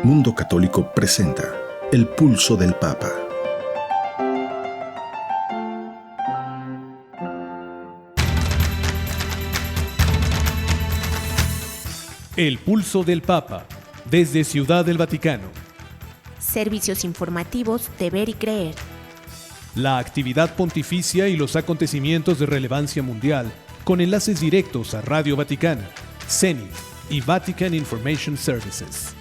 Mundo Católico presenta El Pulso del Papa. El Pulso del Papa, desde Ciudad del Vaticano. Servicios informativos de Ver y Creer. La actividad pontificia y los acontecimientos de relevancia mundial, con enlaces directos a Radio Vaticana, CENI y Vatican Information Services.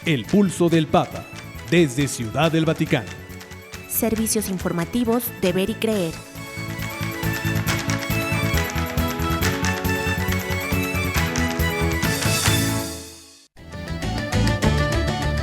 El Pulso del Papa, desde Ciudad del Vaticano. Servicios informativos de Ver y Creer.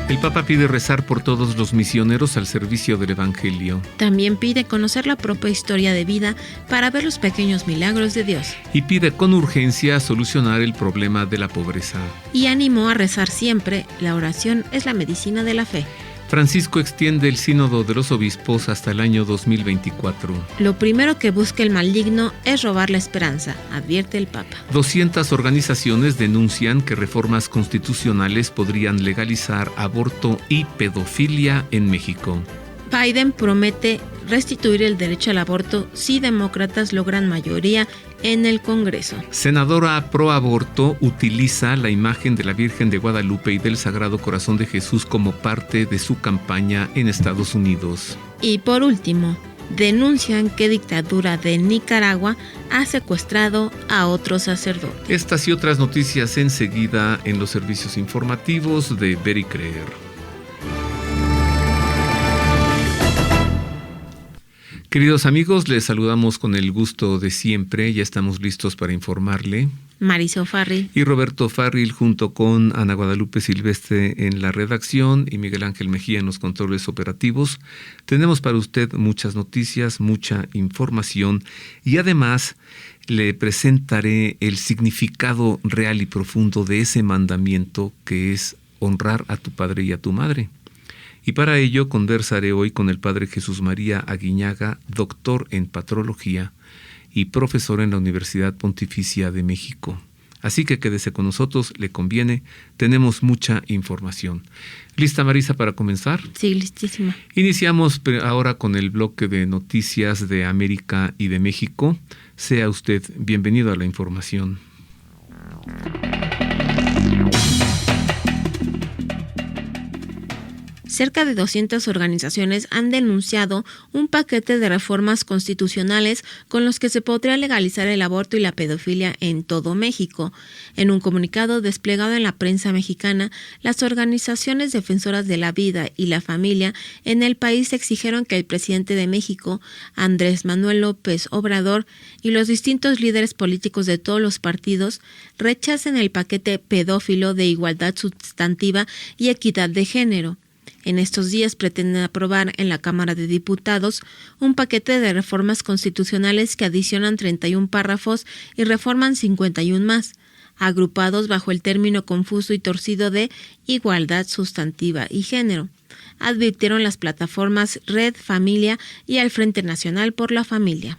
El Papa pide rezar por todos los misioneros al servicio del Evangelio. También pide conocer la propia historia de vida para ver los pequeños milagros de Dios. Y pide con urgencia solucionar el problema de la pobreza. Y animó a rezar siempre. La oración es la medicina de la fe. Francisco extiende el sínodo de los obispos hasta el año 2024. Lo primero que busca el maligno es robar la esperanza, advierte el Papa. 200 organizaciones denuncian que reformas constitucionales podrían legalizar aborto y pedofilia en México. Biden promete restituir el derecho al aborto si demócratas logran mayoría en el Congreso. Senadora pro aborto utiliza la imagen de la Virgen de Guadalupe y del Sagrado Corazón de Jesús como parte de su campaña en Estados Unidos. Y por último, denuncian que dictadura de Nicaragua ha secuestrado a otro sacerdote. Estas y otras noticias enseguida en los servicios informativos de Ver y Creer. Queridos amigos, les saludamos con el gusto de siempre. Ya estamos listos para informarle. Marisol Farril y Roberto Farril, junto con Ana Guadalupe Silvestre en la redacción y Miguel Ángel Mejía en los controles operativos. Tenemos para usted muchas noticias, mucha información y además le presentaré el significado real y profundo de ese mandamiento que es honrar a tu padre y a tu madre. Y para ello conversaré hoy con el padre Jesús María Aguiñaga, doctor en patrología y profesor en la Universidad Pontificia de México. Así que quédese con nosotros, le conviene, tenemos mucha información. ¿Lista, Marisa, para comenzar? Sí, listísima. Iniciamos ahora con el bloque de noticias de América y de México. Sea usted bienvenido a la información. Cerca de 200 organizaciones han denunciado un paquete de reformas constitucionales con los que se podría legalizar el aborto y la pedofilia en todo México. En un comunicado desplegado en la prensa mexicana, las organizaciones defensoras de la vida y la familia en el país exigieron que el presidente de México, Andrés Manuel López Obrador, y los distintos líderes políticos de todos los partidos rechacen el paquete pedófilo de igualdad sustantiva y equidad de género. En estos días pretenden aprobar en la Cámara de Diputados un paquete de reformas constitucionales que adicionan 31 párrafos y reforman 51 más, agrupados bajo el término confuso y torcido de igualdad sustantiva y género, advirtieron las plataformas Red Familia y el Frente Nacional por la Familia.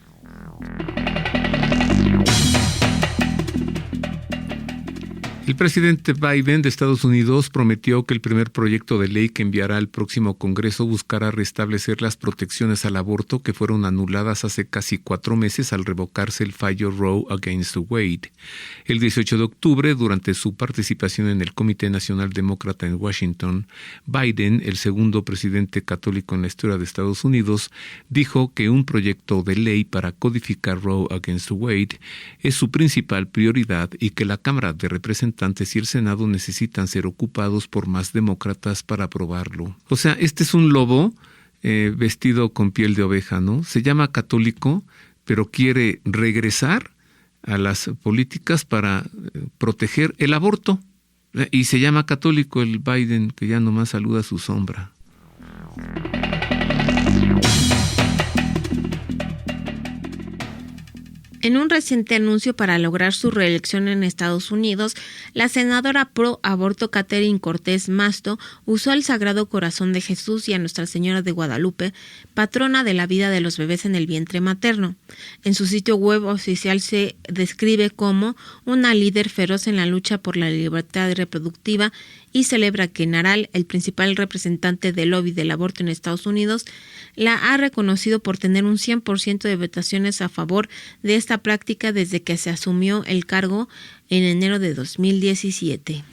El presidente Biden de Estados Unidos prometió que el primer proyecto de ley que enviará al próximo Congreso buscará restablecer las protecciones al aborto que fueron anuladas hace casi 4 meses al revocarse el fallo Roe against Wade. El 18 de octubre, durante su participación en el Comité Nacional Demócrata en Washington, Biden, el segundo presidente católico en la historia de Estados Unidos, dijo que un proyecto de ley para codificar Roe against Wade es su principal prioridad y que la Cámara de Representantes y el Senado necesitan ser ocupados por más demócratas para aprobarlo. O sea, este es un lobo vestido con piel de oveja, ¿no? Se llama católico, pero quiere regresar a las políticas para proteger el aborto. Y se llama católico el Biden, que ya nomás saluda a su sombra. En un reciente anuncio para lograr su reelección en Estados Unidos, la senadora pro aborto Catherine Cortés Masto usó al Sagrado Corazón de Jesús y a Nuestra Señora de Guadalupe, patrona de la vida de los bebés en el vientre materno. En su sitio web oficial se describe como una líder feroz en la lucha por la libertad reproductiva y celebra que Naral, el principal representante del lobby del aborto en Estados Unidos, la ha reconocido por tener un 100% de votaciones a favor de esta práctica desde que se asumió el cargo en enero de 2017.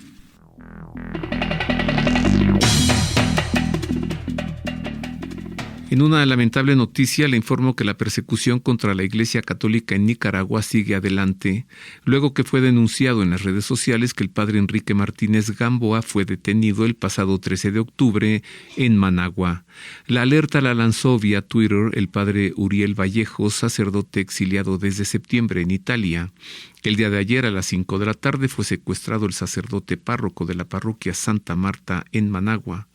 En una lamentable noticia le informo que la persecución contra la Iglesia Católica en Nicaragua sigue adelante, luego que fue denunciado en las redes sociales que el padre Enrique Martínez Gamboa fue detenido el pasado 13 de octubre en Managua. La alerta la lanzó vía Twitter el padre Uriel Vallejos, sacerdote exiliado desde septiembre en Italia. El día de ayer a las 5 de la tarde fue secuestrado el sacerdote párroco de la parroquia Santa Marta en Managua.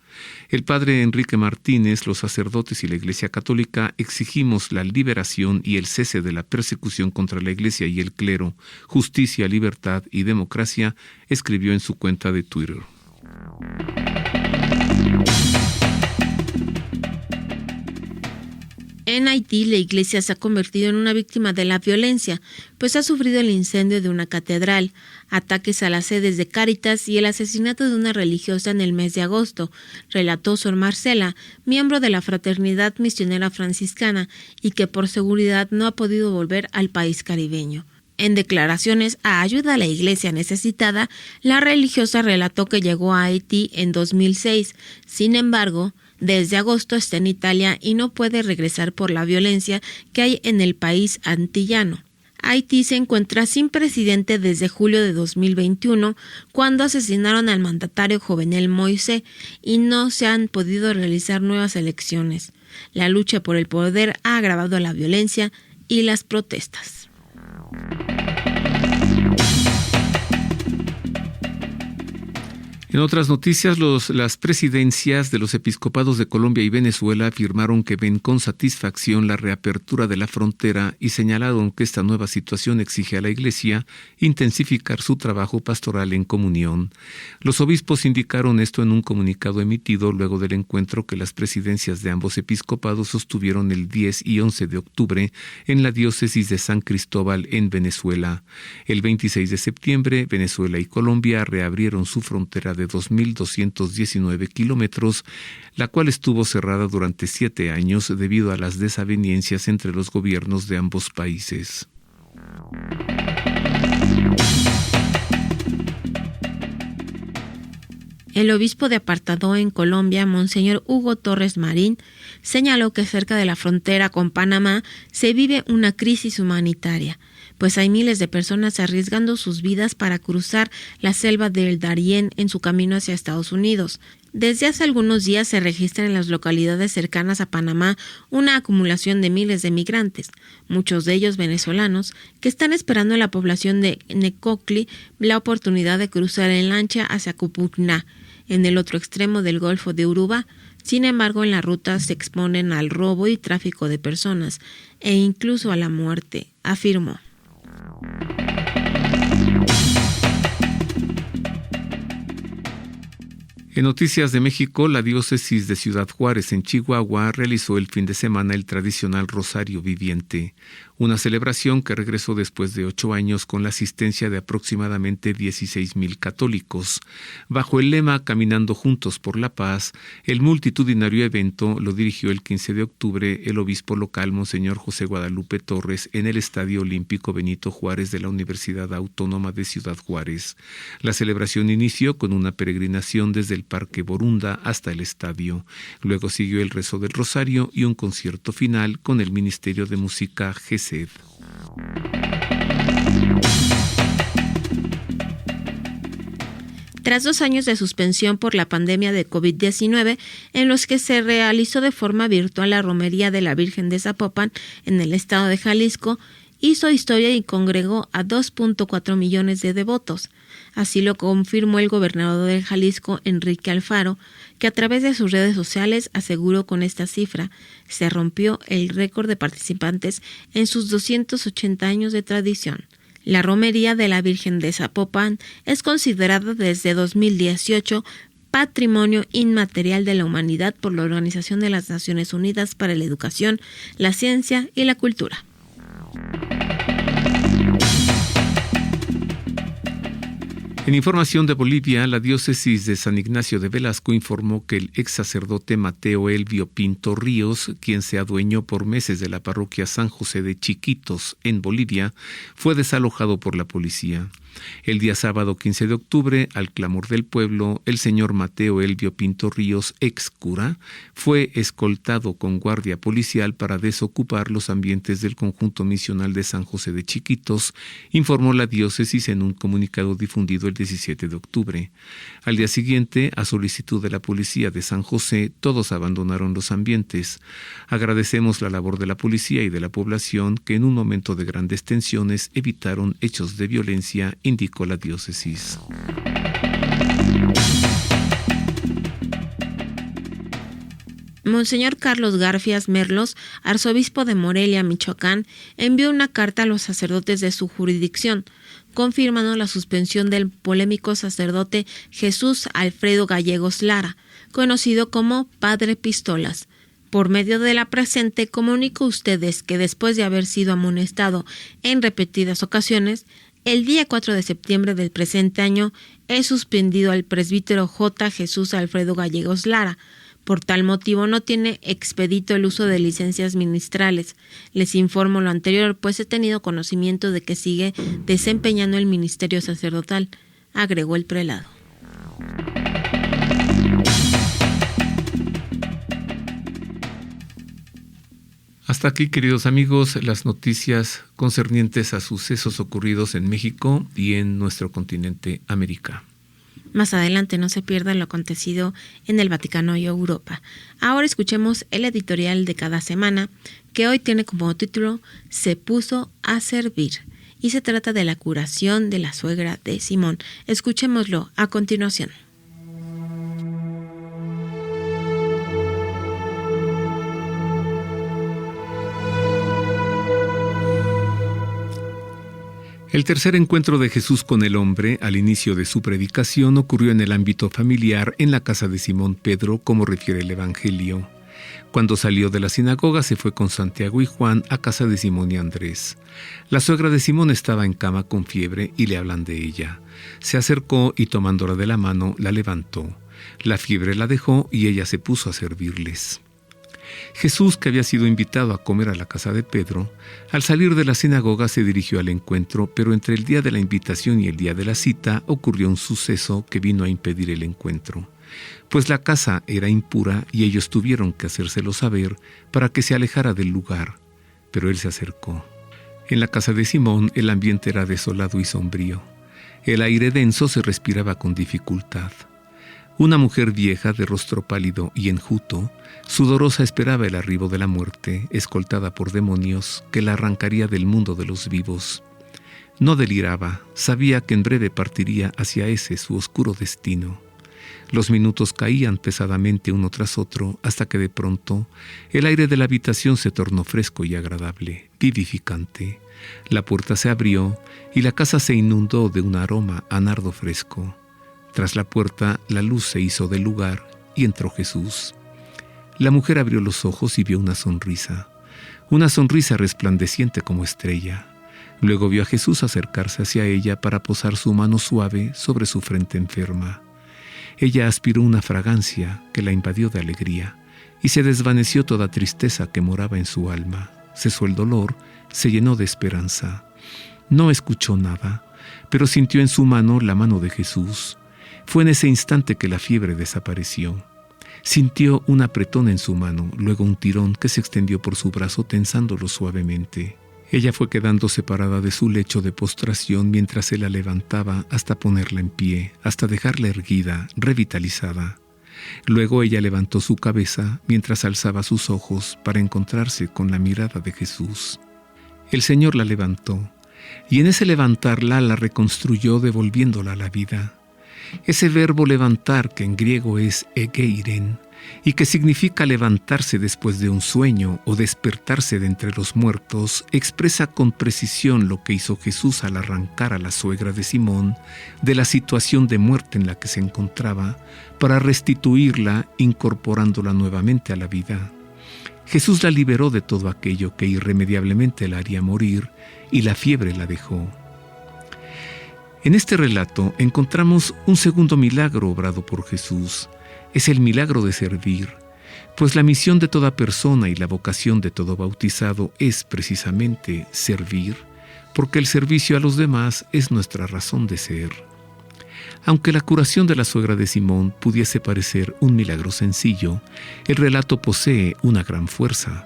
El padre Enrique Martínez, los sacerdotes y la Iglesia Católica exigimos la liberación y el cese de la persecución contra la Iglesia y el clero, justicia, libertad y democracia, escribió en su cuenta de Twitter. En Haití, la iglesia se ha convertido en una víctima de la violencia, pues ha sufrido el incendio de una catedral, ataques a las sedes de Cáritas y el asesinato de una religiosa en el mes de agosto, relató Sor Marcela, miembro de la Fraternidad Misionera Franciscana, y que por seguridad no ha podido volver al país caribeño. En declaraciones a ayuda a la iglesia necesitada, la religiosa relató que llegó a Haití en 2006. Sin embargo, desde agosto está en Italia y no puede regresar por la violencia que hay en el país antillano. Haití se encuentra sin presidente desde julio de 2021, cuando asesinaron al mandatario Jovenel Moïse y no se han podido realizar nuevas elecciones. La lucha por el poder ha agravado la violencia y las protestas. En otras noticias, las presidencias de los episcopados de Colombia y Venezuela afirmaron que ven con satisfacción la reapertura de la frontera y señalaron que esta nueva situación exige a la Iglesia intensificar su trabajo pastoral en comunión. Los obispos indicaron esto en un comunicado emitido luego del encuentro que las presidencias de ambos episcopados sostuvieron el 10 y 11 de octubre en la diócesis de San Cristóbal en Venezuela. El 26 de septiembre, Venezuela y Colombia reabrieron su frontera de 2.219 kilómetros, la cual estuvo cerrada durante 7 años debido a las desavenencias entre los gobiernos de ambos países. El obispo de Apartadó en Colombia, Monseñor Hugo Torres Marín, señaló que cerca de la frontera con Panamá se vive una crisis humanitaria, pues hay miles de personas arriesgando sus vidas para cruzar la selva del Darién en su camino hacia Estados Unidos. Desde hace algunos días se registra en las localidades cercanas a Panamá una acumulación de miles de migrantes, muchos de ellos venezolanos, que están esperando en la población de Necoclí la oportunidad de cruzar en lancha hacia Cupucná, en el otro extremo del Golfo de Urubá. Sin embargo, en la ruta se exponen al robo y tráfico de personas e incluso a la muerte, afirmó. En Noticias de México, la diócesis de Ciudad Juárez en Chihuahua realizó el fin de semana el tradicional Rosario Viviente, una celebración que regresó después de 8 años con la asistencia de aproximadamente 16,000 católicos. Bajo el lema Caminando Juntos por la Paz, el multitudinario evento lo dirigió el 15 de octubre el obispo local Monseñor José Guadalupe Torres en el Estadio Olímpico Benito Juárez de la Universidad Autónoma de Ciudad Juárez. La celebración inició con una peregrinación desde el Parque Borunda hasta el estadio. Luego siguió el rezo del Rosario y un concierto final con el Ministerio de Música GESED. Tras 2 años de suspensión por la pandemia de COVID-19, en los que se realizó de forma virtual la romería de la Virgen de Zapopan en el estado de Jalisco, hizo historia y congregó a 2.4 millones de devotos. Así lo confirmó el gobernador de Jalisco, Enrique Alfaro, que a través de sus redes sociales aseguró con esta cifra se rompió el récord de participantes en sus 280 años de tradición. La romería de la Virgen de Zapopan es considerada desde 2018 Patrimonio Inmaterial de la Humanidad por la Organización de las Naciones Unidas para la Educación, la Ciencia y la Cultura. En información de Bolivia, la diócesis de San Ignacio de Velasco informó que el ex sacerdote Mateo Elvio Pinto Ríos, quien se adueñó por meses de la parroquia San José de Chiquitos en Bolivia, fue desalojado por la policía. El día sábado 15 de octubre, al clamor del pueblo, el señor Mateo Elvio Pinto Ríos, ex cura, fue escoltado con guardia policial para desocupar los ambientes del conjunto misional de San José de Chiquitos, informó la diócesis en un comunicado difundido el 17 de octubre. Al día siguiente, a solicitud de la policía de San José, todos abandonaron los ambientes. Agradecemos la labor de la policía y de la población que en un momento de grandes tensiones evitaron hechos de violencia, indicó la diócesis. Monseñor Carlos Garfias Merlos, arzobispo de Morelia, Michoacán, envió una carta a los sacerdotes de su jurisdicción, confirmando la suspensión del polémico sacerdote Jesús Alfredo Gallegos Lara, conocido como Padre Pistolas. Por medio de la presente, comunico a ustedes que después de haber sido amonestado en repetidas ocasiones, el día 4 de septiembre del presente año he suspendido al presbítero J. Jesús Alfredo Gallegos Lara. Por tal motivo no tiene expedito el uso de licencias ministrales. Les informo lo anterior, pues he tenido conocimiento de que sigue desempeñando el ministerio sacerdotal, agregó el prelado. Hasta aquí, queridos amigos, las noticias concernientes a sucesos ocurridos en México y en nuestro continente América. Más adelante no se pierda lo acontecido en el Vaticano y Europa. Ahora escuchemos el editorial de cada semana, que hoy tiene como título Se puso a servir, y se trata de la curación de la suegra de Simón. Escuchémoslo a continuación. El tercer encuentro de Jesús con el hombre, al inicio de su predicación, ocurrió en el ámbito familiar en la casa de Simón Pedro, como refiere el Evangelio. Cuando salió de la sinagoga, se fue con Santiago y Juan a casa de Simón y Andrés. La suegra de Simón estaba en cama con fiebre y le hablan de ella. Se acercó y tomándola de la mano, la levantó. La fiebre la dejó y ella se puso a servirles. Jesús, que había sido invitado a comer a la casa de Pedro, al salir de la sinagoga se dirigió al encuentro, pero entre el día de la invitación y el día de la cita ocurrió un suceso que vino a impedir el encuentro. Pues la casa era impura y ellos tuvieron que hacérselo saber para que se alejara del lugar, pero él se acercó. En la casa de Simón el ambiente era desolado y sombrío. El aire denso se respiraba con dificultad. Una mujer vieja, de rostro pálido y enjuto, sudorosa, esperaba el arribo de la muerte, escoltada por demonios que la arrancaría del mundo de los vivos. No deliraba, sabía que en breve partiría hacia ese su oscuro destino. Los minutos caían pesadamente uno tras otro, hasta que de pronto el aire de la habitación se tornó fresco y agradable, vivificante. La puerta se abrió y la casa se inundó de un aroma a nardo fresco. Tras la puerta, la luz se hizo del lugar y entró Jesús. La mujer abrió los ojos y vio una sonrisa resplandeciente como estrella. Luego vio a Jesús acercarse hacia ella para posar su mano suave sobre su frente enferma. Ella aspiró una fragancia que la invadió de alegría y se desvaneció toda tristeza que moraba en su alma. Cesó el dolor, se llenó de esperanza. No escuchó nada, pero sintió en su mano la mano de Jesús. Fue en ese instante que la fiebre desapareció. Sintió un apretón en su mano, luego un tirón que se extendió por su brazo tensándolo suavemente. Ella fue quedando separada de su lecho de postración mientras él la levantaba hasta ponerla en pie, hasta dejarla erguida, revitalizada. Luego ella levantó su cabeza mientras alzaba sus ojos para encontrarse con la mirada de Jesús. El Señor la levantó. y en ese levantarla la reconstruyó devolviéndola a la vida. Ese verbo levantar, que en griego es egeiren, y que significa levantarse después de un sueño o despertarse de entre los muertos, expresa con precisión lo que hizo Jesús al arrancar a la suegra de Simón de la situación de muerte en la que se encontraba, para restituirla incorporándola nuevamente a la vida. Jesús la liberó de todo aquello que irremediablemente la haría morir, y la fiebre la dejó. En este relato encontramos un segundo milagro obrado por Jesús. Es el milagro de servir, pues la misión de toda persona y la vocación de todo bautizado es precisamente servir, porque el servicio a los demás es nuestra razón de ser. Aunque la curación de la suegra de Simón pudiese parecer un milagro sencillo, el relato posee una gran fuerza.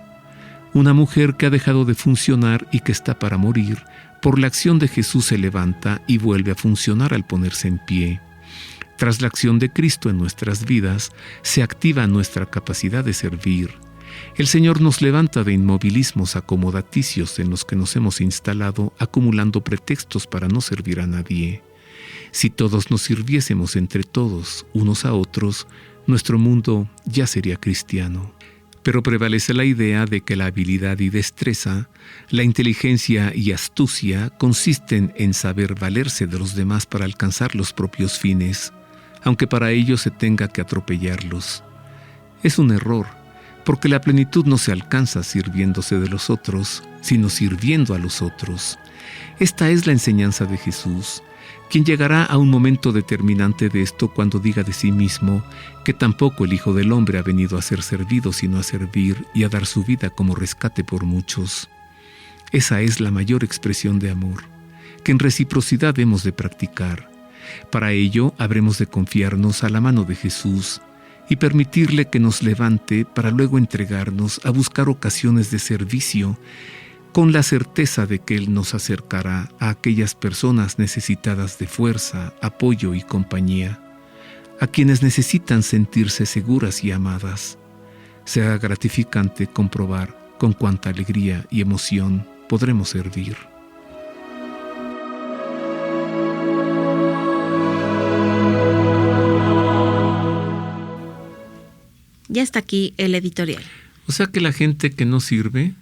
Una mujer que ha dejado de funcionar y que está para morir, por la acción de Jesús se levanta y vuelve a funcionar al ponerse en pie. Tras la acción de Cristo en nuestras vidas, se activa nuestra capacidad de servir. El Señor nos levanta de inmovilismos acomodaticios en los que nos hemos instalado, acumulando pretextos para no servir a nadie. Si todos nos sirviésemos entre todos, unos a otros, nuestro mundo ya sería cristiano. Pero prevalece la idea de que la habilidad y destreza, la inteligencia y astucia consisten en saber valerse de los demás para alcanzar los propios fines, aunque para ello se tenga que atropellarlos. Es un error, porque la plenitud no se alcanza sirviéndose de los otros, sino sirviendo a los otros. Esta es la enseñanza de Jesús, quien llegará a un momento determinante de esto cuando diga de sí mismo que tampoco el Hijo del Hombre ha venido a ser servido sino a servir y a dar su vida como rescate por muchos. Esa es la mayor expresión de amor, que en reciprocidad hemos de practicar. Para ello habremos de confiarnos a la mano de Jesús y permitirle que nos levante para luego entregarnos a buscar ocasiones de servicio, con la certeza de que Él nos acercará a aquellas personas necesitadas de fuerza, apoyo y compañía, a quienes necesitan sentirse seguras y amadas. Será gratificante comprobar con cuánta alegría y emoción podremos servir. Ya está aquí el editorial. O sea que la gente que no sirve,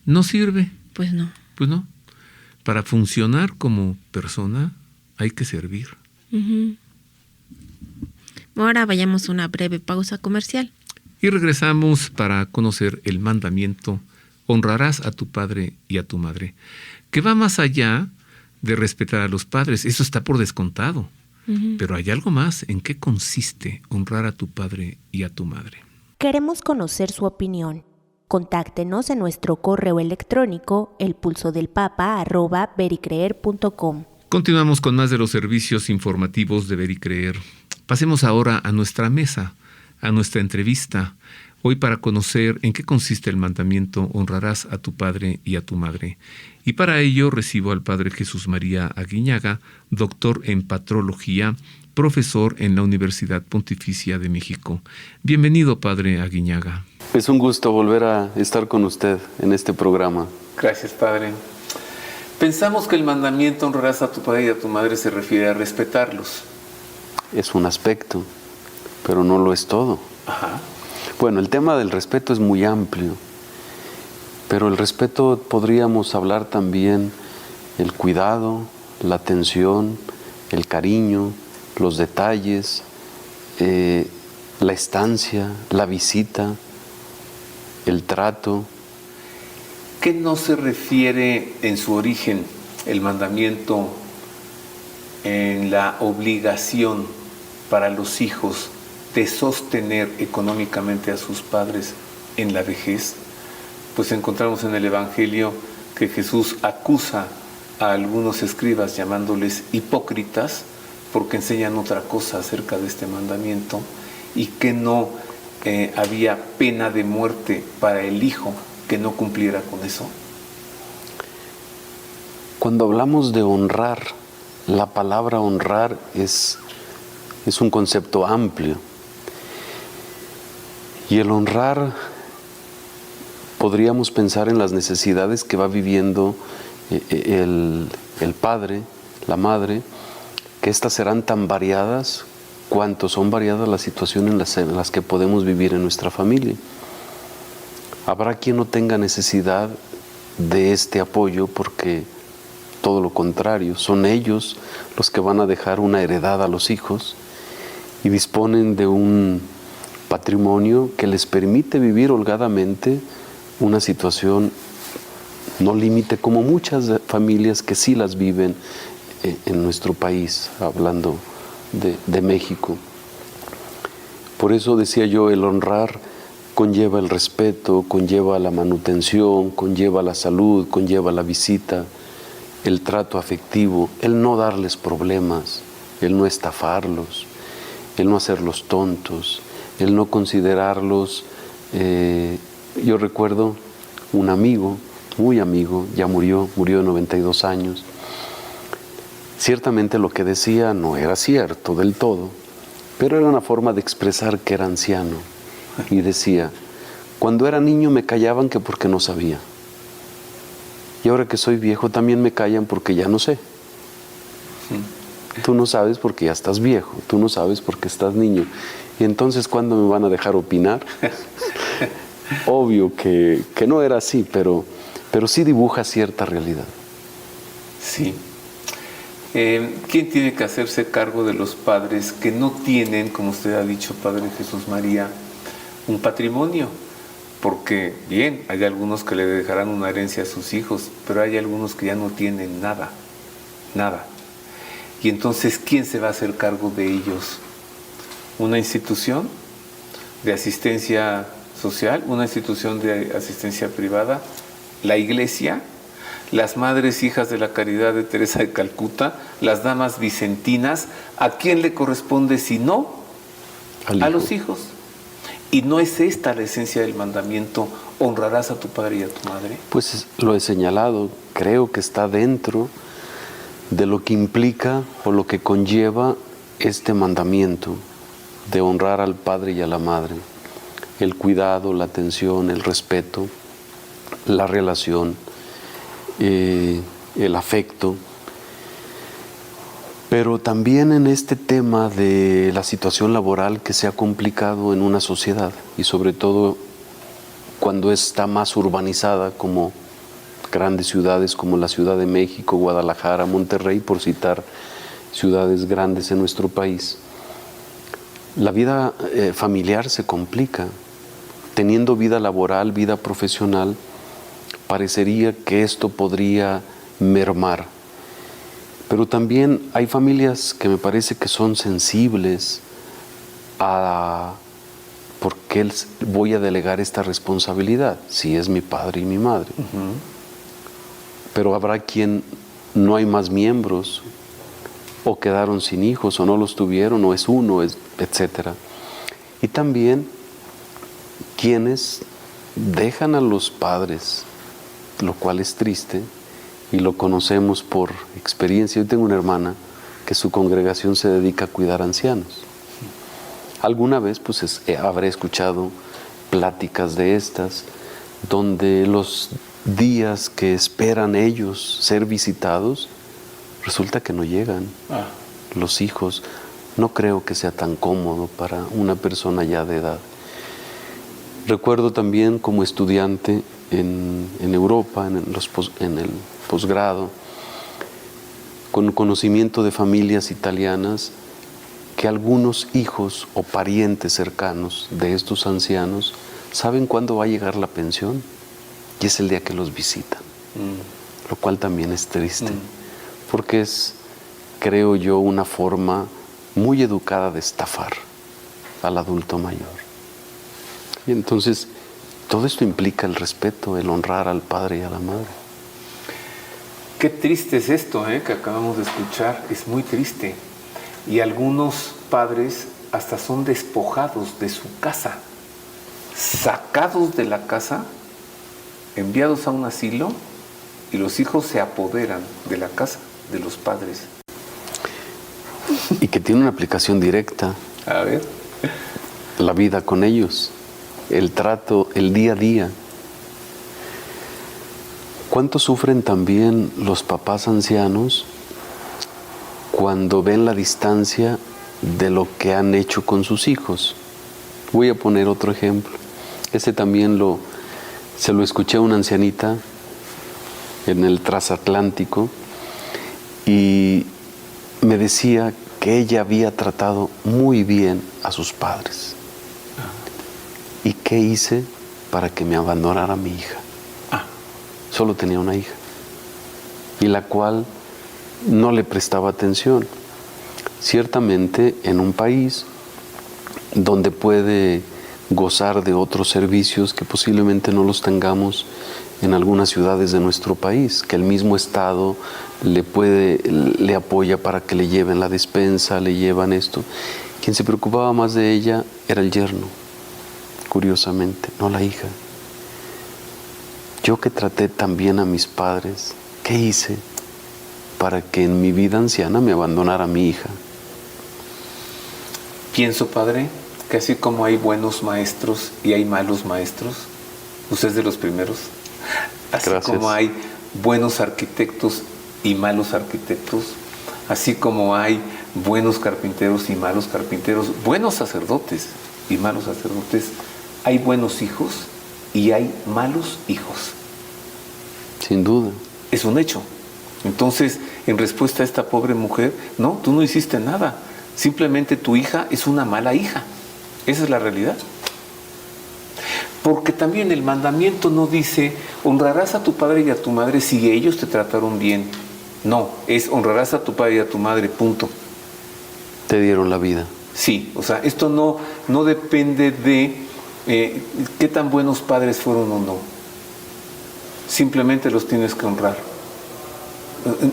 no sirve. Pues no. Pues no. Para funcionar como persona hay que servir. Ahora vayamos a una breve pausa comercial. Y regresamos para conocer el mandamiento: honrarás a tu padre y a tu madre, que va más allá de respetar a los padres. Eso está por descontado. Pero hay algo más. ¿En qué consiste honrar a tu padre y a tu madre? Queremos conocer su opinión. Contáctenos en nuestro correo electrónico elpulsodelpapa@vericreer.com. Continuamos con más de los servicios informativos de Ver y Creer. Pasemos ahora a nuestra mesa, a nuestra entrevista, hoy para conocer en qué consiste el mandamiento: honrarás a tu padre y a tu madre. Y para ello recibo al padre Jesús María Aguiñaga, doctor en patrología, profesor en la Universidad Pontificia de México. Bienvenido, padre Aguiñaga. Es un gusto volver a estar con usted en este programa. Gracias, padre. Pensamos que el mandamiento honrarás a tu padre y a tu madre se refiere a respetarlos. Es un aspecto, pero no lo es todo. Ajá. Bueno, el tema del respeto es muy amplio, pero el respeto podríamos hablar también el cuidado, la atención, el cariño, los detalles, la estancia, la visita, el trato. ¿Qué no se refiere en su origen el mandamiento en la obligación para los hijos de sostener económicamente a sus padres en la vejez? Pues encontramos en el Evangelio que Jesús acusa a algunos escribas llamándoles hipócritas porque enseñan otra cosa acerca de este mandamiento, y que no había pena de muerte para el hijo que no cumpliera con eso. Cuando hablamos de honrar, la palabra honrar es un concepto amplio. Y el honrar, podríamos pensar en las necesidades que va viviendo el padre, la madre, que éstas serán tan variadas cuanto son variadas las situaciones en las que podemos vivir en nuestra familia. Habrá quien no tenga necesidad de este apoyo porque todo lo contrario, son ellos los que van a dejar una heredad a los hijos y disponen de un patrimonio que les permite vivir holgadamente una situación no límite como muchas familias que sí las viven en nuestro país, hablando de México. Por eso decía yo, el honrar conlleva el respeto, conlleva la manutención, conlleva la salud, conlleva la visita, el trato afectivo, el no darles problemas, el no estafarlos, el no hacerlos tontos, el no considerarlos. Yo recuerdo un amigo, muy amigo, ya murió de 92 años. Ciertamente lo que decía no era cierto del todo, pero era una forma de expresar que era anciano. Y decía, cuando era niño me callaban que porque no sabía. Y ahora que soy viejo también me callan porque ya no sé. Tú no sabes porque ya estás viejo, tú no sabes porque estás niño. Y entonces, ¿cuándo me van a dejar opinar? Obvio que no era así, pero sí dibuja cierta realidad. Sí. ¿Quién tiene que hacerse cargo de los padres que no tienen, como usted ha dicho, Padre Jesús María, un patrimonio? Porque, bien, hay algunos que le dejarán una herencia a sus hijos, pero hay algunos que ya no tienen nada, nada. Y entonces, ¿quién se va a hacer cargo de ellos? ¿Una institución de asistencia social? ¿Una institución de asistencia privada? ¿La iglesia? ¿Las madres hijas de la caridad de Teresa de Calcuta? ¿Las damas vicentinas? ¿A quién le corresponde si no? A los hijos. ¿Y no es esta la esencia del mandamiento? ¿Honrarás a tu padre y a tu madre? Pues lo he señalado, creo que está dentro de lo que implica o lo que conlleva este mandamiento de honrar al padre y a la madre. El cuidado, la atención, el respeto, la relación, el afecto. Pero también en este tema de la situación laboral que se ha complicado en una sociedad y sobre todo cuando está más urbanizada como grandes ciudades como la Ciudad de México, Guadalajara, Monterrey, por citar ciudades grandes en nuestro país. La vida familiar se complica. Teniendo vida laboral, vida profesional, parecería que esto podría mermar. Pero también hay familias que me parece que son sensibles a por qué voy a delegar esta responsabilidad, si es mi padre y mi madre. Pero habrá quien no hay más miembros, o quedaron sin hijos, o no los tuvieron, o es uno, etc. Y también quienes dejan a los padres, lo cual es triste, y lo conocemos por experiencia. Yo tengo una hermana que su congregación se dedica a cuidar ancianos. Alguna vez pues habré escuchado pláticas de estas, donde los días que esperan ellos ser visitados, resulta que no llegan. Los hijos, no creo que sea tan cómodo para una persona ya de edad. Recuerdo también como estudiante en Europa, en el posgrado, con conocimiento de familias italianas, que algunos hijos o parientes cercanos de estos ancianos saben cuándo va a llegar la pensión y es el día que los visitan, lo cual también es triste, porque es, creo yo, una forma muy educada de estafar al adulto mayor. Y entonces todo esto implica el respeto, el honrar al padre y a la madre. Qué triste es esto que acabamos de escuchar, es muy triste. Y algunos padres hasta son despojados de su casa, sacados de la casa, enviados a un asilo, y los hijos se apoderan de la casa de los padres. Y que tiene una aplicación directa. A ver. La vida con ellos, el trato, el día a día. ¿Cuánto sufren también los papás ancianos cuando ven la distancia de lo que han hecho con sus hijos? Voy a poner otro ejemplo. Ese también se lo escuché a una ancianita en el transatlántico y me decía que ella había tratado muy bien a sus padres. ¿Y qué hice para que me abandonara mi hija? Solo tenía una hija, y la cual no le prestaba atención. Ciertamente en un país donde puede gozar de otros servicios que posiblemente no los tengamos en algunas ciudades de nuestro país, que el mismo Estado le apoya para que le lleven la despensa, le llevan esto. Quien se preocupaba más de ella era el yerno, curiosamente, no la hija. Yo que traté tan bien a mis padres, ¿qué hice para que en mi vida anciana me abandonara mi hija? Pienso, padre, que así como hay buenos maestros y hay malos maestros, usted es de los primeros. Así Gracias. como hay buenos arquitectos y malos arquitectos, así como hay buenos carpinteros y malos carpinteros, buenos sacerdotes y malos sacerdotes, hay buenos hijos y hay malos hijos. Sin duda. Es un hecho. Entonces, en respuesta a esta pobre mujer, no, tú no hiciste nada. Simplemente tu hija es una mala hija. Esa es la realidad. Porque también el mandamiento no dice, honrarás a tu padre y a tu madre si ellos te trataron bien. No, es honrarás a tu padre y a tu madre, punto. Te dieron la vida. Sí, o sea, esto no depende de qué tan buenos padres fueron o no. Simplemente los tienes que honrar.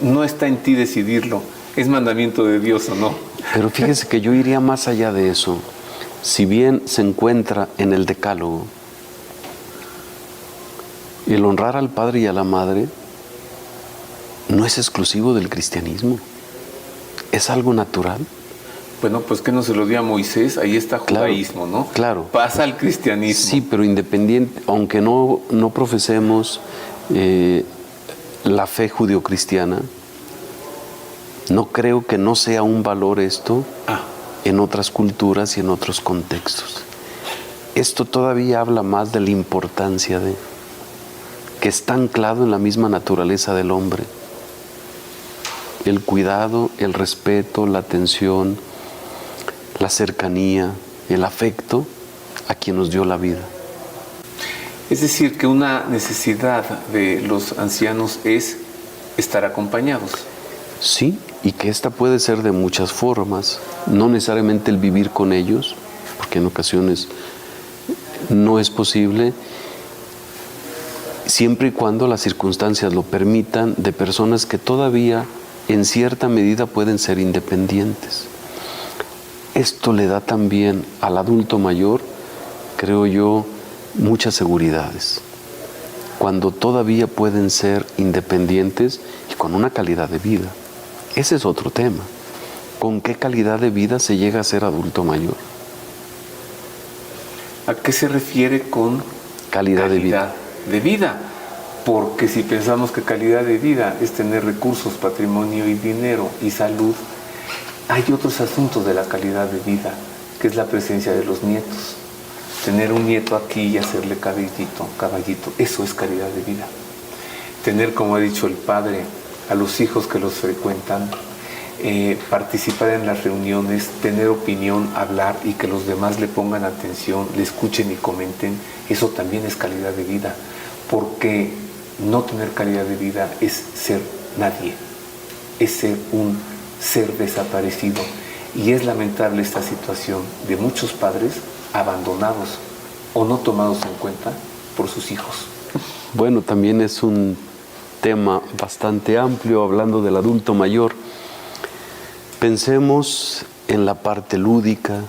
No está en ti decidirlo. ¿Es mandamiento de Dios o no? Pero fíjese que yo iría más allá de eso. Si bien se encuentra en el Decálogo, el honrar al padre y a la madre no es exclusivo del cristianismo. Es algo natural. Bueno, pues que no se lo dio a Moisés, ahí está judaísmo, Claro, ¿no? claro. Pasa al cristianismo. Sí, pero independiente, aunque no profesemos la fe judeocristiana, no creo que no sea un valor esto en otras culturas y en otros contextos. Esto todavía habla más de la importancia de que está anclado en la misma naturaleza del hombre. El cuidado, el respeto, la atención, la cercanía, el afecto a quien nos dio la vida. Es decir, que una necesidad de los ancianos es estar acompañados. Sí, y que esta puede ser de muchas formas, no necesariamente el vivir con ellos, porque en ocasiones no es posible, siempre y cuando las circunstancias lo permitan, de personas que todavía en cierta medida pueden ser independientes. Esto le da también al adulto mayor, creo yo, muchas seguridades, cuando todavía pueden ser independientes y con una calidad de vida. Ese es otro tema. ¿Con qué calidad de vida se llega a ser adulto mayor? ¿A qué se refiere con Calidad de vida. de vida? Porque si pensamos que calidad de vida es tener recursos, patrimonio y dinero y salud, hay otros asuntos de la calidad de vida, que es la presencia de los nietos. Tener un nieto aquí y hacerle caballito, eso es calidad de vida. Tener, como ha dicho el padre, a los hijos que los frecuentan, participar en las reuniones, tener opinión, hablar y que los demás le pongan atención, le escuchen y comenten, eso también es calidad de vida, porque no tener calidad de vida es ser nadie, es ser un ser desaparecido, y es lamentable esta situación de muchos padres abandonados o no tomados en cuenta por sus hijos. Bueno, también es un tema bastante amplio, hablando del adulto mayor. Pensemos en la parte lúdica,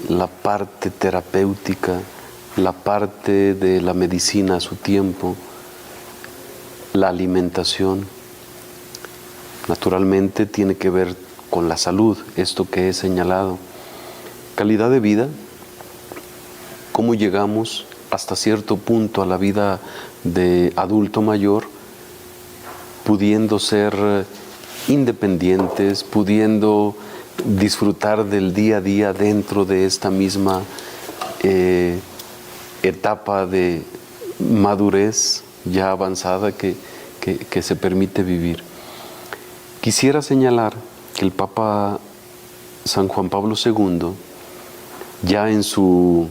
la parte terapéutica, la parte de la medicina a su tiempo, la alimentación. Naturalmente tiene que ver con la salud, esto que he señalado. Calidad de vida, cómo llegamos hasta cierto punto a la vida de adulto mayor, pudiendo ser independientes, pudiendo disfrutar del día a día dentro de esta misma etapa de madurez ya avanzada que se permite vivir. Quisiera señalar que el Papa San Juan Pablo II, ya en su,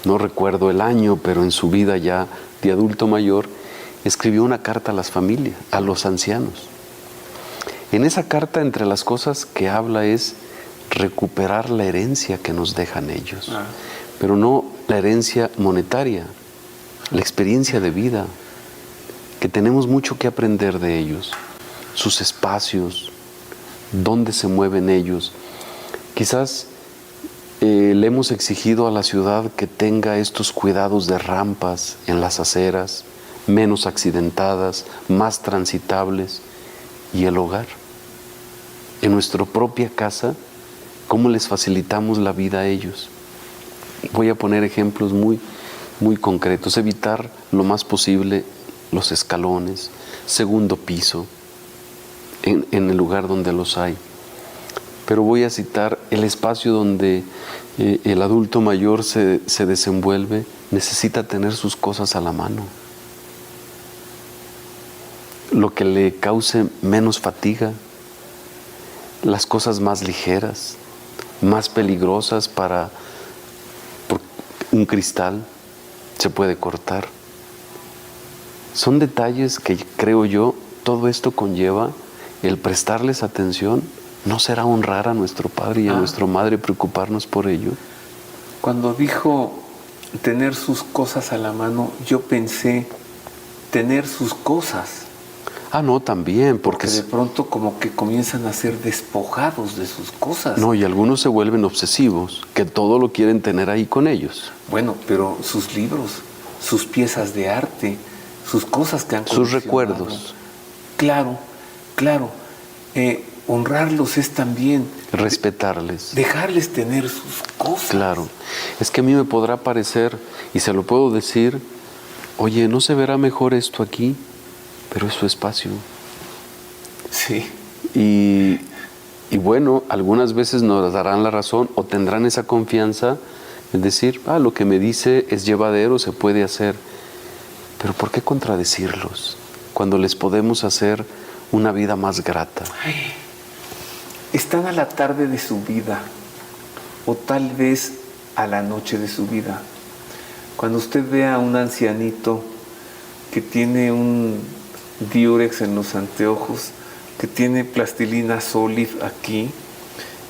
no recuerdo el año, pero en su vida ya de adulto mayor, escribió una carta a las familias, a los ancianos. En esa carta, entre las cosas que habla es recuperar la herencia que nos dejan ellos, pero no la herencia monetaria, la experiencia de vida, que tenemos mucho que aprender de ellos, sus espacios, dónde se mueven ellos. Quizás le hemos exigido a la ciudad que tenga estos cuidados de rampas en las aceras, menos accidentadas, más transitables, y el hogar. En nuestra propia casa, ¿cómo les facilitamos la vida a ellos? Voy a poner ejemplos muy concretos. Evitar lo más posible los escalones, segundo piso, en el lugar donde los hay. Pero voy a citar el espacio donde el adulto mayor se desenvuelve, necesita tener sus cosas a la mano. Lo que le cause menos fatiga, las cosas más ligeras, más peligrosas por un cristal se puede cortar. Son detalles que creo yo, todo esto conlleva el prestarles atención. ¿No será honrar a nuestro padre y a nuestra madre preocuparnos por ello? Cuando dijo tener sus cosas a la mano, yo pensé tener sus cosas. No, también, porque de pronto como que comienzan a ser despojados de sus cosas. No, y algunos se vuelven obsesivos, que todo lo quieren tener ahí con ellos. Bueno, pero sus libros, sus piezas de arte, sus cosas que han coleccionado. Sus recuerdos. Claro. Honrarlos es también respetarles, dejarles tener sus cosas. Claro, es que a mí me podrá parecer, y se lo puedo decir, oye, ¿no se verá mejor esto aquí? Pero es su espacio. Sí. Y bueno, algunas veces nos darán la razón o tendrán esa confianza en decir, lo que me dice es llevadero, se puede hacer. Pero ¿por qué contradecirlos cuando les podemos hacer una vida más grata? Están a la tarde de su vida, o tal vez a la noche de su vida. Cuando usted vea a un ancianito que tiene un diurex en los anteojos, que tiene plastilina Solid aquí,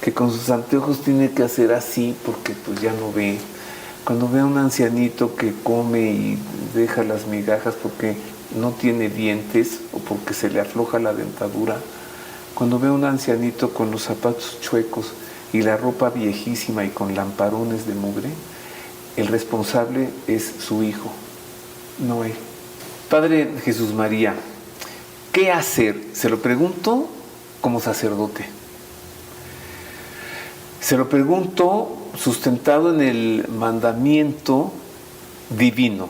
que con sus anteojos tiene que hacer así porque pues ya no ve. Cuando ve a un ancianito que come y deja las migajas porque no tiene dientes o porque se le afloja la dentadura, cuando ve a un ancianito con los zapatos chuecos y la ropa viejísima y con lamparones de mugre, el responsable es su hijo, no él. Padre Jesús María, ¿qué hacer? Se lo pregunto como sacerdote. Se lo pregunto sustentado en el mandamiento divino,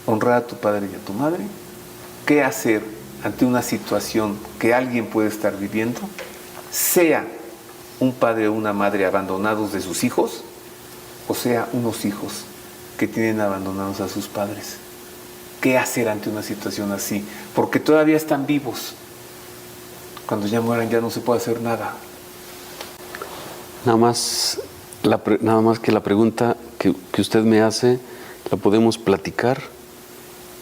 honrar a tu padre y a tu madre. ¿Qué hacer ante una situación que alguien puede estar viviendo, sea un padre o una madre abandonados de sus hijos, o sea unos hijos que tienen abandonados a sus padres? ¿Qué hacer ante una situación así? Porque todavía están vivos. Cuando ya mueran ya no se puede hacer nada. Nada más que la pregunta que usted me hace, la podemos platicar,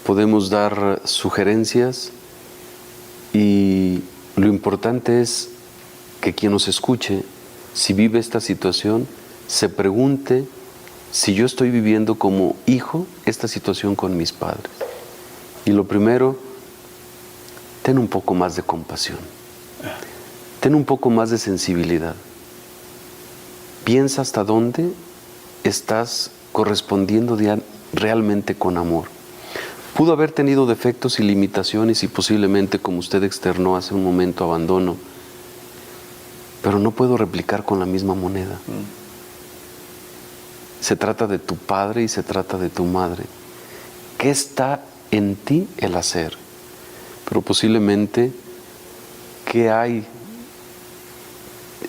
podemos dar sugerencias, y lo importante es que quien nos escuche, si vive esta situación, se pregunte si yo estoy viviendo como hijo esta situación con mis padres. Y lo primero, ten un poco más de compasión, ten un poco más de sensibilidad. Piensa hasta dónde estás correspondiendo realmente con amor. Pudo haber tenido defectos y limitaciones y posiblemente, como usted externó hace un momento, abandono. Pero no puedo replicar con la misma moneda. Se trata de tu padre y se trata de tu madre. ¿Qué está en ti el hacer? Pero posiblemente qué hay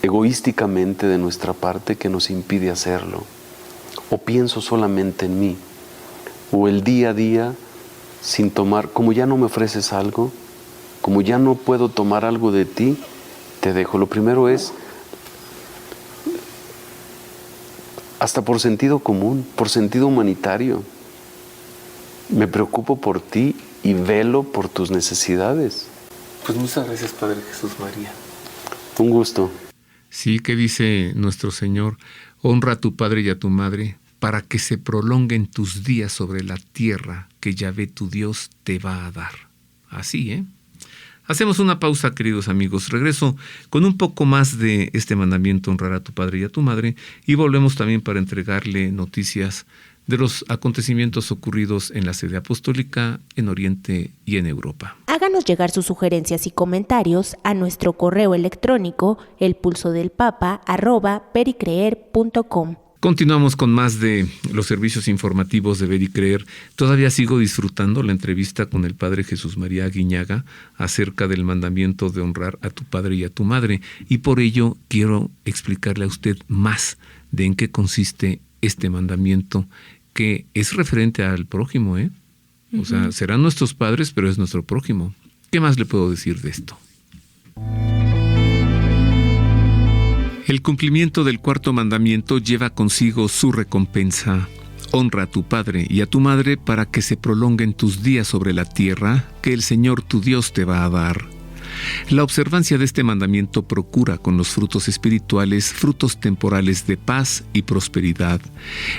egoísticamente de nuestra parte que nos impide hacerlo. O pienso solamente en mí. O el día a día, sin tomar, como ya no me ofreces algo, como ya no puedo tomar algo de ti, te dejo. Lo primero es, hasta por sentido común, por sentido humanitario, me preocupo por ti y velo por tus necesidades. Pues muchas gracias, Padre Jesús María. Un gusto. Sí, que dice nuestro Señor: honra a tu padre y a tu madre, para que se prolonguen tus días sobre la tierra que Yahvé tu Dios te va a dar. Así, ¿eh? Hacemos una pausa, queridos amigos. Regreso con un poco más de este mandamiento: honrar a tu padre y a tu madre, y volvemos también para entregarle noticias de los acontecimientos ocurridos en la sede apostólica, en Oriente y en Europa. Háganos llegar sus sugerencias y comentarios a nuestro correo electrónico elpulsodelpapa@vericreer.com. Continuamos con más de los servicios informativos de Ver y Creer. Todavía sigo disfrutando la entrevista con el Padre Jesús María Aguiñaga acerca del mandamiento de honrar a tu padre y a tu madre, y por ello quiero explicarle a usted más de en qué consiste este mandamiento, que es referente al prójimo, ¿eh? O sea, serán nuestros padres, pero es nuestro prójimo. ¿Qué más le puedo decir de esto? El cumplimiento del cuarto mandamiento lleva consigo su recompensa. Honra a tu padre y a tu madre para que se prolonguen tus días sobre la tierra que el Señor tu Dios te va a dar. La observancia de este mandamiento procura con los frutos espirituales frutos temporales de paz y prosperidad,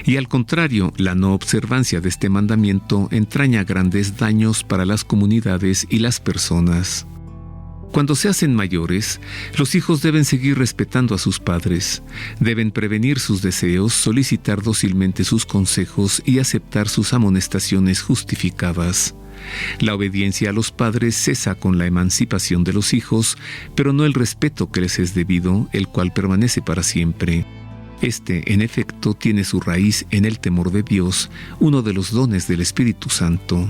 y al contrario, la no observancia de este mandamiento entraña grandes daños para las comunidades y las personas. Cuando se hacen mayores, los hijos deben seguir respetando a sus padres, deben prevenir sus deseos, solicitar dócilmente sus consejos y aceptar sus amonestaciones justificadas. La obediencia a los padres cesa con la emancipación de los hijos, pero no el respeto que les es debido, el cual permanece para siempre. Este, en efecto, tiene su raíz en el temor de Dios, uno de los dones del Espíritu Santo.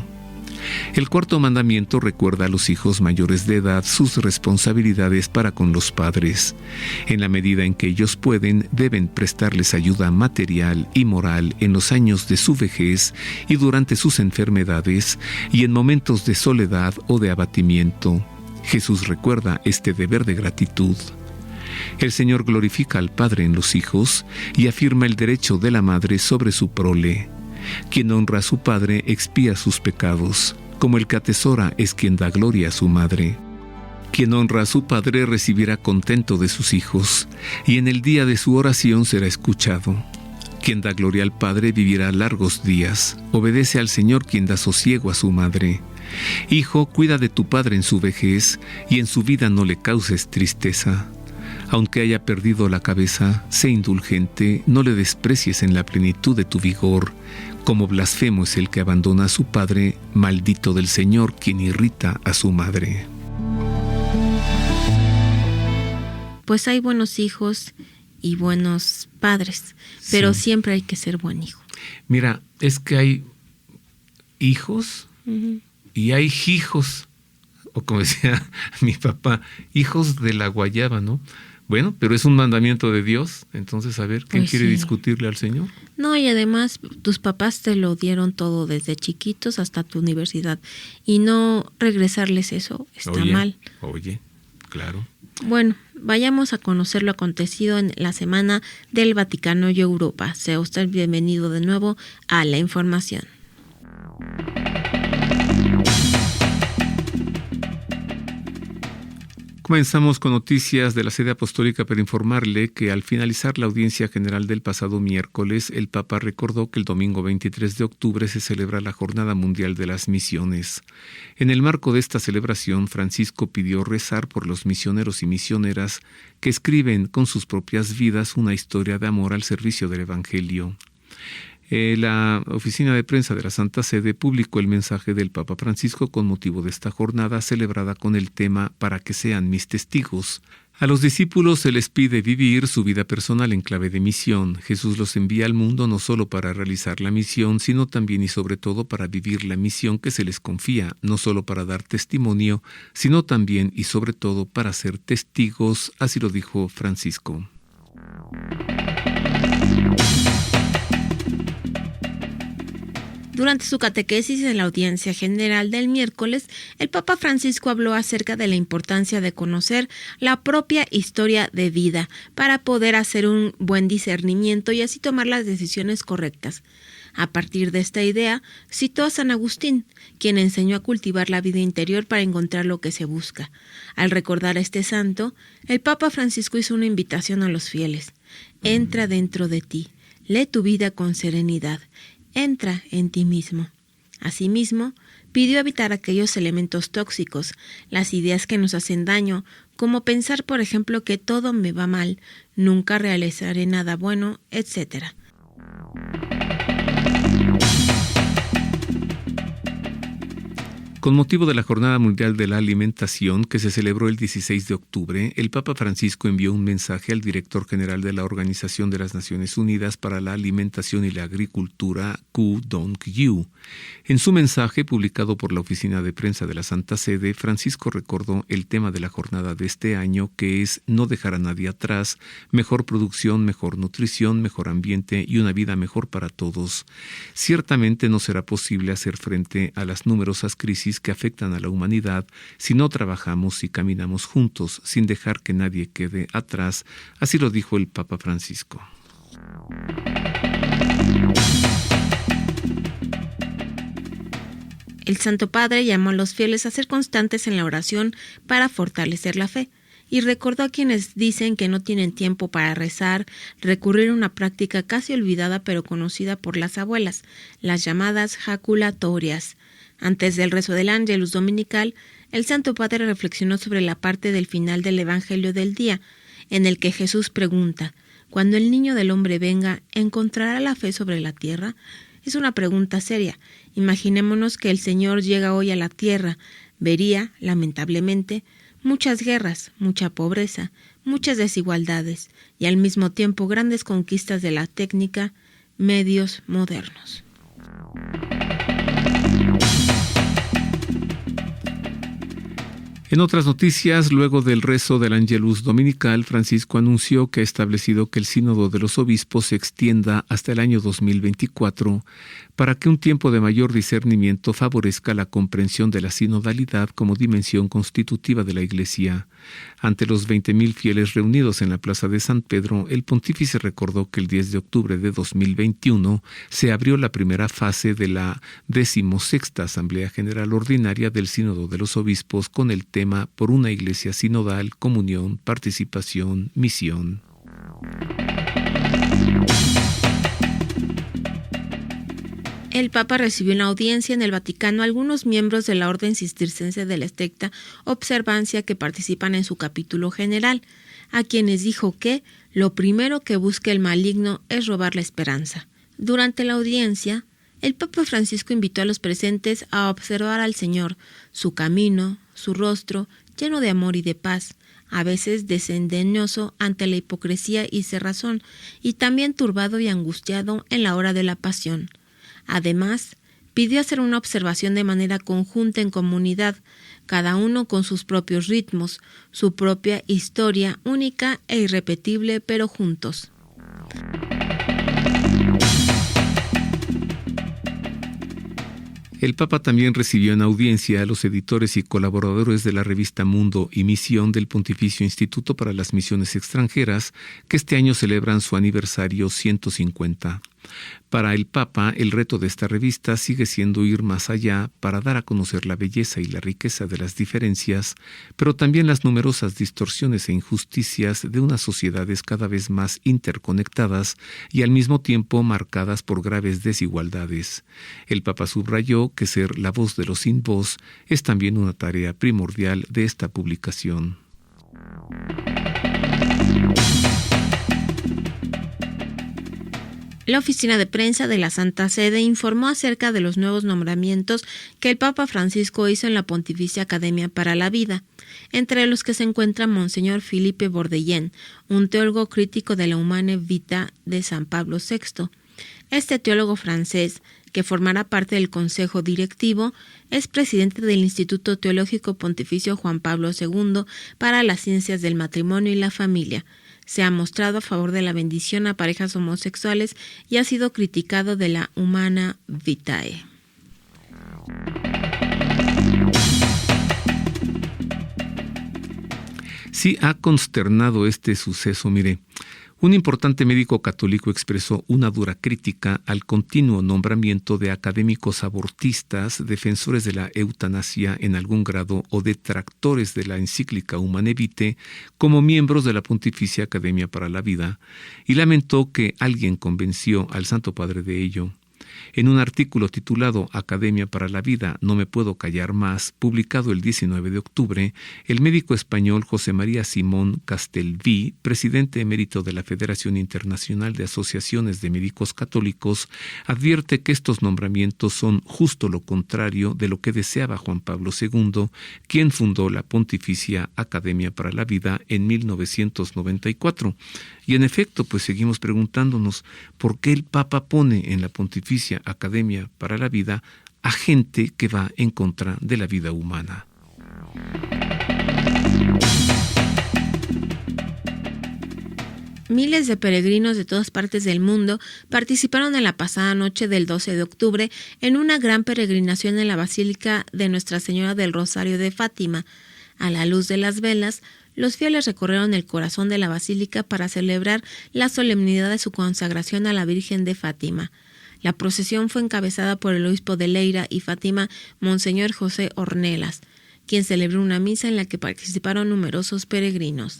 El cuarto mandamiento recuerda a los hijos mayores de edad sus responsabilidades para con los padres. En la medida en que ellos pueden, deben prestarles ayuda material y moral en los años de su vejez y durante sus enfermedades y en momentos de soledad o de abatimiento. Jesús recuerda este deber de gratitud. El Señor glorifica al Padre en los hijos y afirma el derecho de la madre sobre su prole. Quien honra a su padre expía sus pecados, como el que atesora es quien da gloria a su madre. Quien honra a su padre recibirá contento de sus hijos, y en el día de su oración será escuchado. Quien da gloria al Padre vivirá largos días, obedece al Señor quien da sosiego a su madre. Hijo, cuida de tu padre en su vejez, y en su vida no le causes tristeza. Aunque haya perdido la cabeza, sé indulgente, no le desprecies en la plenitud de tu vigor. Como blasfemo es el que abandona a su padre, maldito del Señor quien irrita a su madre. Pues hay buenos hijos y buenos padres, pero Sí. siempre hay que ser buen hijo. Mira, es que hay hijos y hay hijos, o como decía mi papá, hijos de la guayaba, ¿no? Bueno, pero es un mandamiento de Dios, entonces a ver, ¿quién Pues quiere sí. discutirle al Señor? No, y además tus papás te lo dieron todo desde chiquitos hasta tu universidad, y no regresarles eso está mal. Oye, claro. Bueno, vayamos a conocer lo acontecido en la semana del Vaticano y Europa. Sea usted bienvenido de nuevo a la información. Comenzamos con noticias de la sede apostólica para informarle que al finalizar la audiencia general del pasado miércoles, el Papa recordó que el domingo 23 de octubre se celebra la Jornada Mundial de las Misiones. En el marco de esta celebración, Francisco pidió rezar por los misioneros y misioneras que escriben con sus propias vidas una historia de amor al servicio del Evangelio. La oficina de prensa de la Santa Sede publicó el mensaje del Papa Francisco con motivo de esta jornada celebrada con el tema Para que sean mis testigos, A los discípulos se les pide vivir su vida personal en clave de misión. Jesús los envía al mundo no solo para realizar la misión, sino también y sobre todo para vivir la misión que se les confía, no solo para dar testimonio, sino también y sobre todo para ser testigos, así lo dijo Francisco. Durante su catequesis en la audiencia general del miércoles, el Papa Francisco habló acerca de la importancia de conocer la propia historia de vida para poder hacer un buen discernimiento y así tomar las decisiones correctas. A partir de esta idea, citó a San Agustín, quien enseñó a cultivar la vida interior para encontrar lo que se busca. Al recordar a este santo, el Papa Francisco hizo una invitación a los fieles. Entra dentro de ti, lee tu vida con serenidad. Entra en ti mismo. Asimismo, pidió evitar aquellos elementos tóxicos, las ideas que nos hacen daño, como pensar, por ejemplo, que todo me va mal, nunca realizaré nada bueno, etc. Con motivo de la Jornada Mundial de la Alimentación, que se celebró el 16 de octubre, el Papa Francisco envió un mensaje al director general de la Organización de las Naciones Unidas para la Alimentación y la Agricultura, Ku Dong-yu. En su mensaje, publicado por la Oficina de Prensa de la Santa Sede, Francisco recordó el tema de la jornada de este año, que es no dejar a nadie atrás, mejor producción, mejor nutrición, mejor ambiente y una vida mejor para todos. Ciertamente no será posible hacer frente a las numerosas crisis que afectan a la humanidad si no trabajamos y caminamos juntos, sin dejar que nadie quede atrás, así lo dijo el Papa Francisco. El Santo Padre llamó a los fieles a ser constantes en la oración para fortalecer la fe y recordó a quienes dicen que no tienen tiempo para rezar, recurrir a una práctica casi olvidada pero conocida por las abuelas, las llamadas jaculatorias. Antes del rezo del Ángelus dominical, el Santo Padre reflexionó sobre la parte del final del Evangelio del día, en el que Jesús pregunta: ¿cuando el niño del hombre venga, encontrará la fe sobre la tierra? Es una pregunta seria. Imaginémonos que el Señor llega hoy a la tierra. Vería, lamentablemente, muchas guerras, mucha pobreza, muchas desigualdades y al mismo tiempo grandes conquistas de la técnica, medios modernos. En otras noticias, luego del rezo del Ángelus dominical, Francisco anunció que ha establecido que el Sínodo de los Obispos se extienda hasta el año 2024 para que un tiempo de mayor discernimiento favorezca la comprensión de la sinodalidad como dimensión constitutiva de la Iglesia. Ante los 20,000 fieles reunidos en la Plaza de San Pedro, el pontífice recordó que el 10 de octubre de 2021 se abrió la primera fase de la 16ª Asamblea General Ordinaria del Sínodo de los Obispos con el tema Por una Iglesia sinodal, comunión, participación, misión. El Papa recibió en audiencia en el Vaticano a algunos miembros de la Orden Cisterciense de la Estricta Observancia que participan en su capítulo general, a quienes dijo que lo primero que busca el maligno es robar la esperanza. Durante la audiencia, el Papa Francisco invitó a los presentes a observar al Señor, su camino, su rostro, lleno de amor y de paz, a veces desdendoso ante la hipocresía y cerrazón, y también turbado y angustiado en la hora de la pasión. Además, pidió hacer una observación de manera conjunta en comunidad, cada uno con sus propios ritmos, su propia historia única e irrepetible, pero juntos. El Papa también recibió en audiencia a los editores y colaboradores de la revista Mundo y Misión del Pontificio Instituto para las Misiones Extranjeras, que este año celebran su aniversario 150. Para el Papa, el reto de esta revista sigue siendo ir más allá para dar a conocer la belleza y la riqueza de las diferencias, pero también las numerosas distorsiones e injusticias de unas sociedades cada vez más interconectadas y al mismo tiempo marcadas por graves desigualdades. El Papa subrayó que ser la voz de los sin voz es también una tarea primordial de esta publicación. La oficina de prensa de la Santa Sede informó acerca de los nuevos nombramientos que el Papa Francisco hizo en la Pontificia Academia para la Vida, entre los que se encuentra Monseñor Philippe Bourdeillén, un teólogo crítico de la Humane Vitae de San Pablo VI. Este teólogo francés, que formará parte del Consejo Directivo, es presidente del Instituto Teológico Pontificio Juan Pablo II para las Ciencias del Matrimonio y la Familia. Se ha mostrado a favor de la bendición a parejas homosexuales y ha sido criticado de la Humana Vitae. Sí ha consternado este suceso, mire. Un importante médico católico expresó una dura crítica al continuo nombramiento de académicos abortistas, defensores de la eutanasia en algún grado o detractores de la encíclica Humane Vitae como miembros de la Pontificia Academia para la Vida, y lamentó que alguien convenció al Santo Padre de ello. En un artículo titulado Academia para la Vida, no me puedo callar más, publicado el 19 de octubre, el médico español José María Simón Castelví, presidente emérito de la Federación Internacional de Asociaciones de Médicos Católicos, advierte que estos nombramientos son justo lo contrario de lo que deseaba Juan Pablo II, quien fundó la Pontificia Academia para la Vida en 1994. Y en efecto, pues seguimos preguntándonos por qué el Papa pone en la Pontificia Academia para la Vida a gente que va en contra de la vida humana. Miles de peregrinos de todas partes del mundo participaron en la pasada noche del 12 de octubre en una gran peregrinación en la Basílica de Nuestra Señora del Rosario de Fátima. A la luz de las velas, los fieles recorrieron el corazón de la basílica para celebrar la solemnidad de su consagración a la Virgen de Fátima. La procesión fue encabezada por el obispo de Leira y Fátima, Monseñor José Ornelas, quien celebró una misa en la que participaron numerosos peregrinos.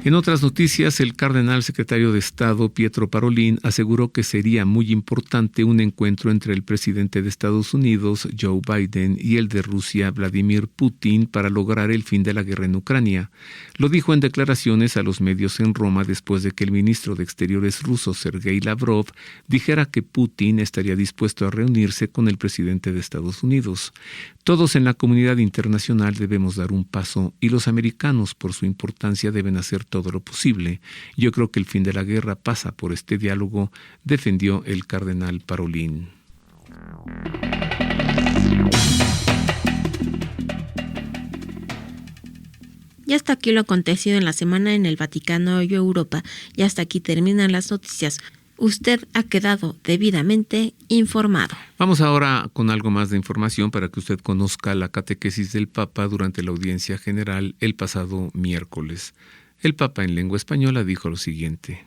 En otras noticias, el cardenal secretario de Estado, Pietro Parolin, aseguró que sería muy importante un encuentro entre el presidente de Estados Unidos, Joe Biden, y el de Rusia, Vladimir Putin, para lograr el fin de la guerra en Ucrania. Lo dijo en declaraciones a los medios en Roma después de que el ministro de Exteriores ruso, Sergei Lavrov, dijera que Putin estaría dispuesto a reunirse con el presidente de Estados Unidos. Todos en la comunidad internacional debemos dar un paso y los americanos, por su importancia, deben hacer todo lo posible. Yo creo que el fin de la guerra pasa por este diálogo, defendió el cardenal Parolin. Y hasta aquí lo acontecido en la semana en el Vaticano y Europa. Y hasta aquí terminan las noticias. Usted ha quedado debidamente informado. Vamos ahora con algo más de información para que usted conozca la catequesis del Papa durante la audiencia general el pasado miércoles. El Papa en lengua española dijo lo siguiente.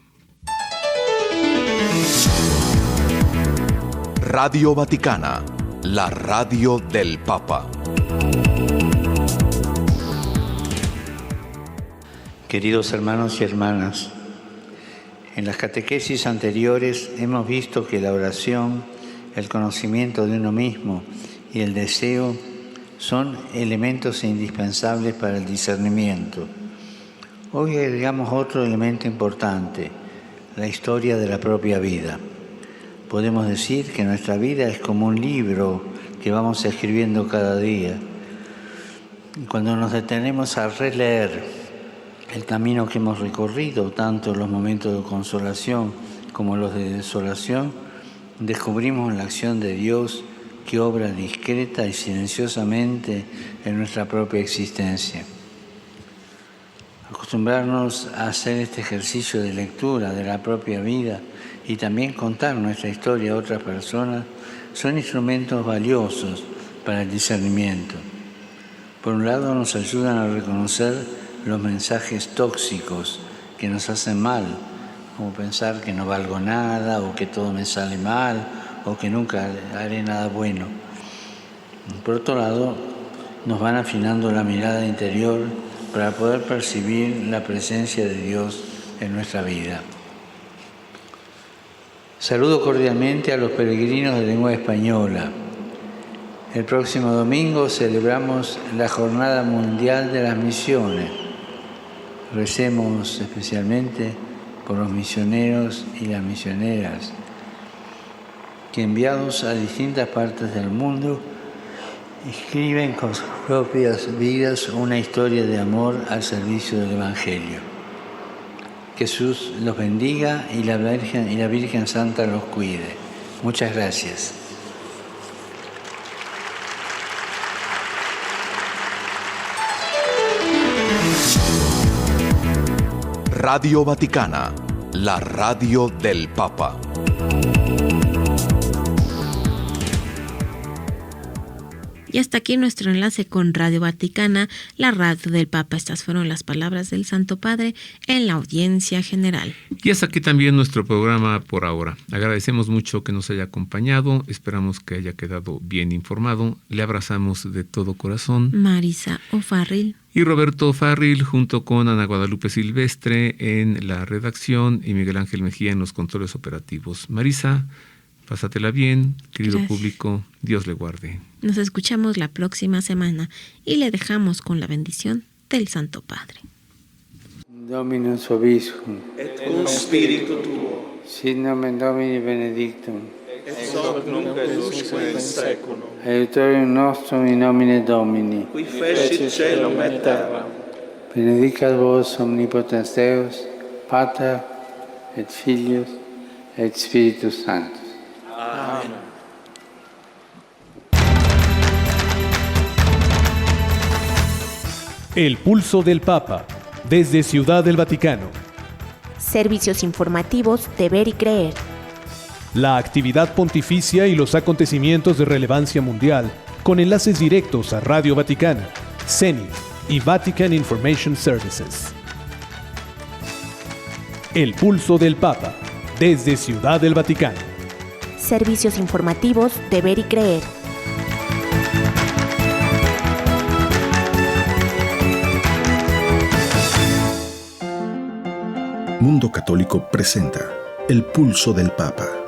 Radio Vaticana, la radio del Papa. Queridos hermanos y hermanas, en las catequesis anteriores hemos visto que la oración, el conocimiento de uno mismo y el deseo son elementos indispensables para el discernimiento. Hoy agregamos otro elemento importante, la historia de la propia vida. Podemos decir que nuestra vida es como un libro que vamos escribiendo cada día. Cuando nos detenemos a releer el camino que hemos recorrido, tanto los momentos de consolación como los de desolación, descubrimos la acción de Dios que obra discreta y silenciosamente en nuestra propia existencia. Acostumbrarnos a hacer este ejercicio de lectura de la propia vida y también contar nuestra historia a otras personas son instrumentos valiosos para el discernimiento. Por un lado, nos ayudan a reconocer los mensajes tóxicos que nos hacen mal, como pensar que no valgo nada o que todo me sale mal o que nunca haré nada bueno. Por otro lado, nos van afinando la mirada interior para poder percibir la presencia de Dios en nuestra vida. Saludo cordialmente a los peregrinos de lengua española. El próximo domingo celebramos la Jornada Mundial de las Misiones. Recemos especialmente por los misioneros y las misioneras que, enviados a distintas partes del mundo, escriben con sus propias vidas una historia de amor al servicio del Evangelio. Jesús los bendiga y la Virgen Santa los cuide. Muchas gracias. Radio Vaticana, la radio del Papa. Y hasta aquí nuestro enlace con Radio Vaticana, la radio del Papa. Estas fueron las palabras del Santo Padre en la audiencia general. Y hasta aquí también nuestro programa por ahora. Agradecemos mucho que nos haya acompañado, esperamos que haya quedado bien informado. Le abrazamos de todo corazón Marisa O'Farrill y Roberto O'Farrill, junto con Ana Guadalupe Silvestre en la redacción y Miguel Ángel Mejía en los controles operativos. Marisa, pásatela bien, querido Gracias. Público, Dios le guarde. Nos escuchamos la próxima semana y le dejamos con la bendición del Santo Padre. Dominus vobiscum, et cum spiritu tuo, sit nomen Domini benedictum, et hoc nunc et usque in saeculum, aiutorium nostrum in nomine Domini, qui fecit caelum et terram. benedicat vos omnipotens Deus, Pater et Filius et Spiritus Sanctus. Amen. El pulso del Papa, desde Ciudad del Vaticano. Servicios informativos de Ver y Creer. La actividad pontificia y los acontecimientos de relevancia mundial, con enlaces directos a Radio Vaticana, CENIT y Vatican Information Services. El pulso del Papa, desde Ciudad del Vaticano. Servicios informativos de Ver y Creer. Mundo Católico presenta El pulso del Papa.